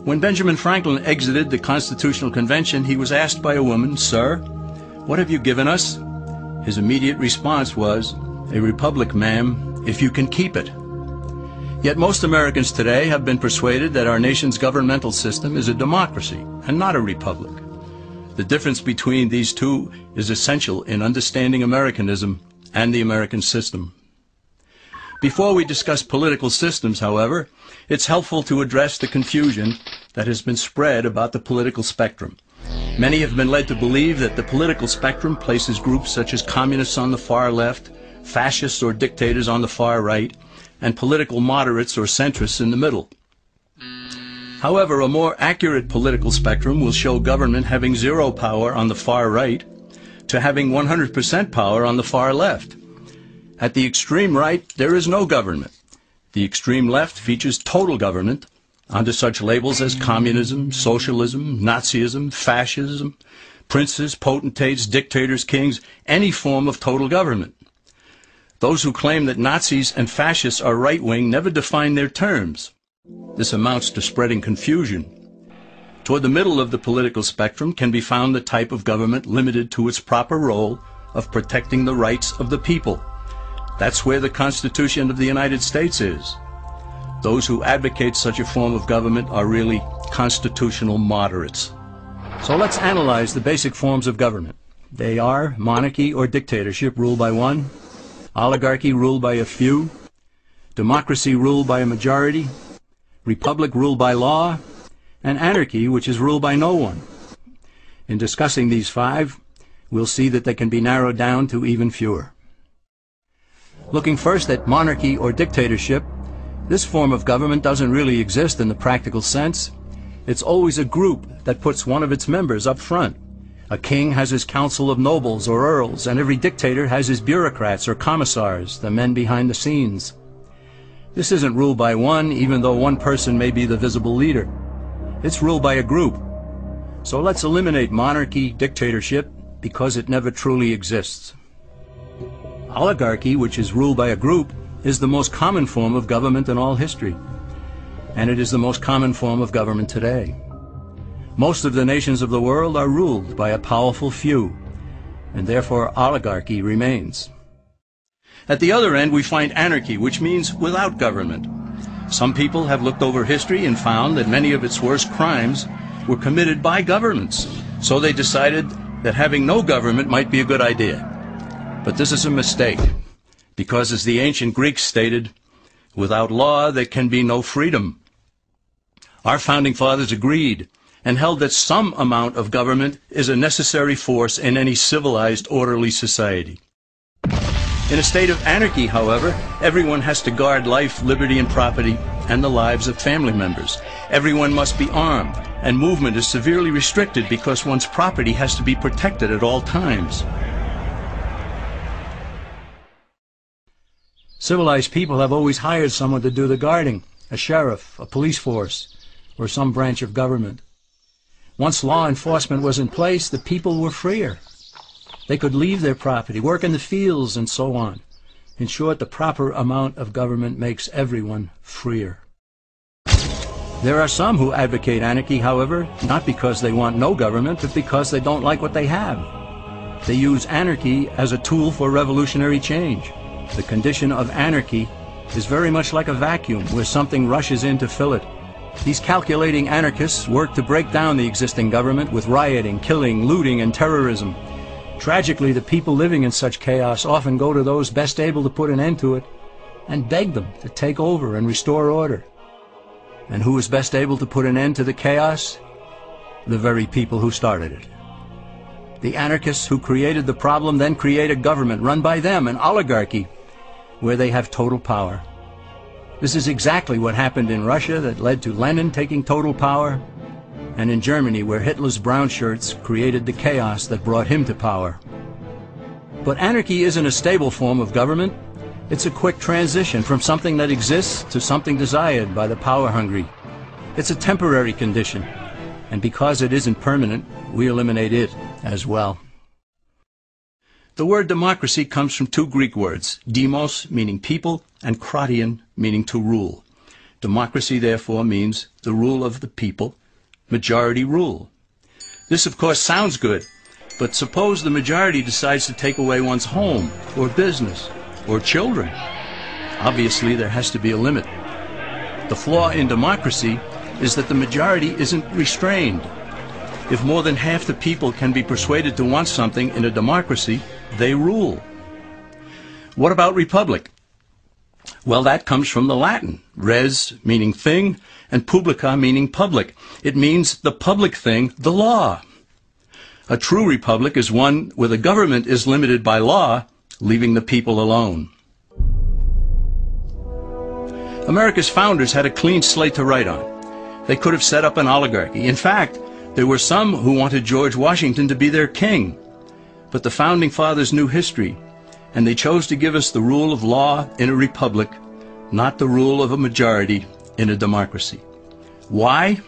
When Benjamin Franklin exited the Constitutional Convention, he was asked by a woman, "Sir, what have you given us?" His immediate response was, "A republic, ma'am, if you can keep it." Yet most Americans today have been persuaded that our nation's governmental system is a democracy and not a republic. The difference between these two is essential in understanding Americanism and the American system. Before we discuss political systems, however, it's helpful to address the confusion that has been spread about the political spectrum. Many have been led to believe that the political spectrum places groups such as communists on the far left, fascists or dictators on the far right, and political moderates or centrists in the middle. However, a more accurate political spectrum will show government having zero power on the far right to having 100% power on the far left. At the extreme right, there is no government. The extreme left features total government under such labels as communism, socialism, Nazism, fascism, princes, potentates, dictators, kings, any form of total government. Those who claim that Nazis and fascists are right-wing never define their terms. This amounts to spreading confusion. Toward the middle of the political spectrum can be found the type of government limited to its proper role of protecting the rights of the people. That's where the Constitution of the United States is. Those who advocate such a form of government are really constitutional moderates. So let's analyze the basic forms of government. They are monarchy or dictatorship ruled by one, oligarchy ruled by a few, democracy ruled by a majority, republic ruled by law, and anarchy, which is ruled by no one. In discussing these five, we'll see that they can be narrowed down to even fewer. Looking first at monarchy or dictatorship, this form of government doesn't really exist in the practical sense. It's always a group that puts one of its members up front. A king has his council of nobles or earls, and every dictator has his bureaucrats or commissars, the men behind the scenes. This isn't ruled by one, even though one person may be the visible leader. It's ruled by a group. So let's eliminate monarchy, dictatorship, because it never truly exists. Oligarchy, which is ruled by a group, is the most common form of government in all history. And it is the most common form of government today. Most of the nations of the world are ruled by a powerful few, and therefore oligarchy remains. At the other end, we find anarchy, which means without government. Some people have looked over history and found that many of its worst crimes were committed by governments, so they decided that having no government might be a good idea. But this is a mistake, because as the ancient Greeks stated, without law there can be no freedom. Our founding fathers agreed and held that some amount of government is a necessary force in any civilized, orderly society. In a state of anarchy, however, everyone has to guard life, liberty, and property, and the lives of family members. Everyone must be armed, and movement is severely restricted because one's property has to be protected at all times. Civilized people have always hired someone to do the guarding, a sheriff, a police force, or some branch of government. Once law enforcement was in place, the people were freer. They could leave their property, work in the fields, and so on. In short, the proper amount of government makes everyone freer. There are some who advocate anarchy, however, not because they want no government, but because they don't like what they have. They use anarchy as a tool for revolutionary change. The condition of anarchy is very much like a vacuum where something rushes in to fill it. These calculating anarchists work to break down the existing government with rioting, killing, looting, and terrorism. Tragically, the people living in such chaos often go to those best able to put an end to it and beg them to take over and restore order. And who is best able to put an end to the chaos? The very people who started it. The anarchists who created the problem then create a government run by them, an oligarchy, where they have total power. This is exactly what happened in Russia that led to Lenin taking total power, and in Germany where Hitler's brown shirts created the chaos that brought him to power. But anarchy isn't a stable form of government. It's a quick transition from something that exists to something desired by the power-hungry. It's a temporary condition, and because it isn't permanent, we eliminate it as well. The word democracy comes from two Greek words, demos, meaning people, and kratein, meaning to rule. Democracy, therefore, means the rule of the people, majority rule. This, of course, sounds good, but suppose the majority decides to take away one's home, or business, or children. Obviously, there has to be a limit. The flaw in democracy is that the majority isn't restrained. If more than half the people can be persuaded to want something in a democracy, they rule. What about republic? Well, that comes from the Latin, res meaning thing, and publica meaning public. It means the public thing, the law. A true republic is one where the government is limited by law, leaving the people alone. America's founders had a clean slate to write on. They could have set up an oligarchy. In fact, there were some who wanted George Washington to be their king. But the founding fathers knew history, and they chose to give us the rule of law in a republic, not the rule of a majority in a democracy. Why?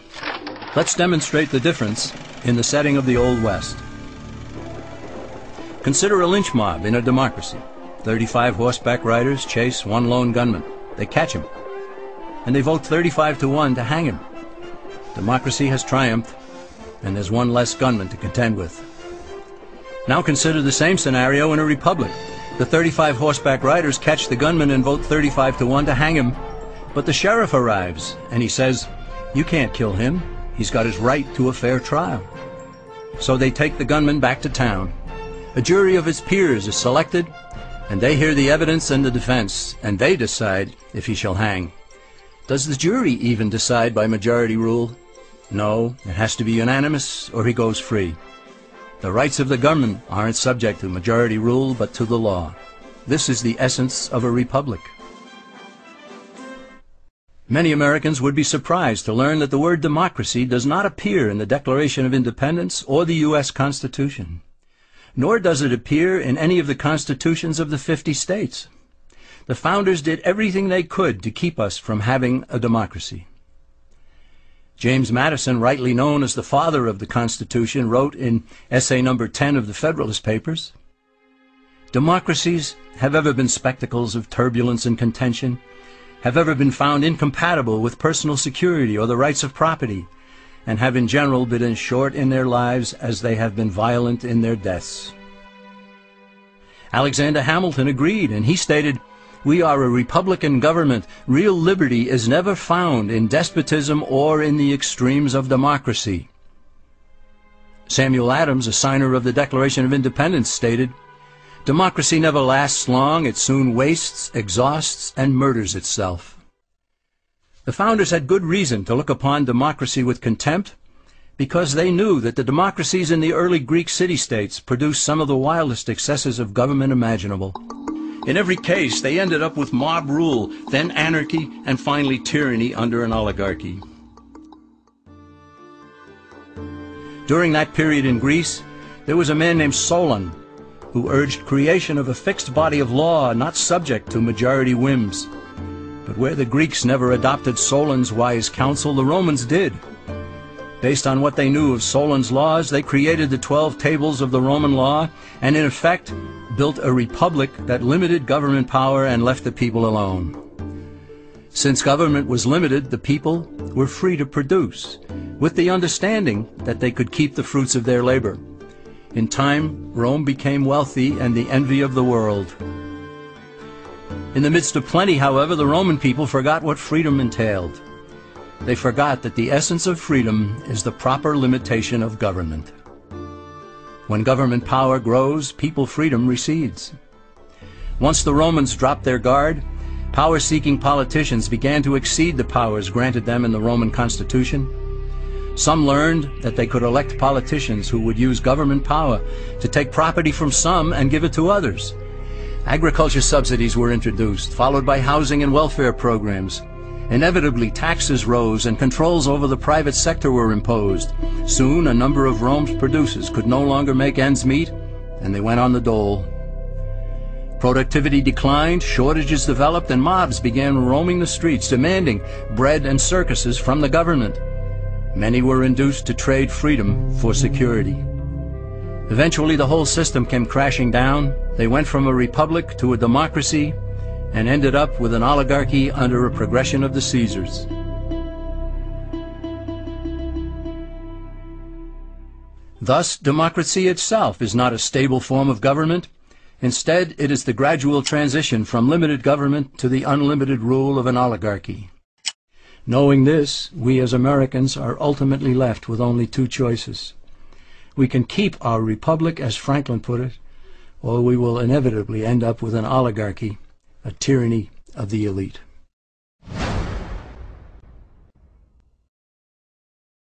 Let's demonstrate the difference in the setting of the Old West. Consider a lynch mob in a democracy. 35 horseback riders chase one lone gunman. They catch him, and they vote 35-1 to hang him. Democracy has triumphed, and there's one less gunman to contend with. Now consider the same scenario in a republic. The 35 horseback riders catch the gunman and vote 35-1 to hang him, but the sheriff arrives, and he says, "You can't kill him. He's got his right to a fair trial." So they take the gunman back to town. A jury of his peers is selected, and they hear the evidence and the defense, and they decide if he shall hang. Does the jury even decide by majority rule? No, it has to be unanimous or he goes free. The rights of the gunman aren't subject to majority rule but to the law. This is the essence of a republic. Many Americans would be surprised to learn that the word democracy does not appear in the Declaration of Independence or the U.S. Constitution, nor does it appear in any of the constitutions of the 50 states. The founders did everything they could to keep us from having a democracy. James Madison, rightly known as the father of the Constitution, wrote in essay number 10 of the Federalist Papers, "Democracies have ever been spectacles of turbulence and contention, have ever been found incompatible with personal security or the rights of property, and have in general been as short in their lives as they have been violent in their deaths." Alexander Hamilton agreed, and he stated, "We are a republican government. Real liberty is never found in despotism or in the extremes of democracy." Samuel Adams, a signer of the Declaration of Independence, stated, "Democracy never lasts long. It soon wastes, exhausts, and murders itself." The founders had good reason to look upon democracy with contempt, because they knew that the democracies in the early Greek city-states produced some of the wildest excesses of government imaginable. In every case, they ended up with mob rule, then anarchy, and finally tyranny under an oligarchy. During that period in Greece, there was a man named Solon, who urged creation of a fixed body of law not subject to majority whims. But where the Greeks never adopted Solon's wise counsel, the Romans did. Based on what they knew of Solon's laws, they created the 12 tables of the Roman law, and in effect built a republic that limited government power and left the people alone. Since government was limited, the people were free to produce, with the understanding that they could keep the fruits of their labor. In time, Rome became wealthy and the envy of the world. In the midst of plenty, however, the Roman people forgot what freedom entailed. They forgot that the essence of freedom is the proper limitation of government. When government power grows, people freedom recedes. Once the Romans dropped their guard, power-seeking politicians began to exceed the powers granted them in the Roman Constitution. Some learned that they could elect politicians who would use government power to take property from some and give it to others. Agriculture subsidies were introduced, followed by housing and welfare programs. Inevitably, taxes rose and controls over the private sector were imposed. Soon, a number of Rome's producers could no longer make ends meet, and they went on the dole. Productivity declined, shortages developed, and mobs began roaming the streets, demanding bread and circuses from the government. Many were induced to trade freedom for security. Eventually, the whole system came crashing down. They went from a republic to a democracy, and ended up with an oligarchy under a progression of the Caesars. Thus, democracy itself is not a stable form of government. Instead, it is the gradual transition from limited government to the unlimited rule of an oligarchy. Knowing this, we as Americans are ultimately left with only two choices. We can keep our republic, as Franklin put it, or we will inevitably end up with an oligarchy, a tyranny of the elite.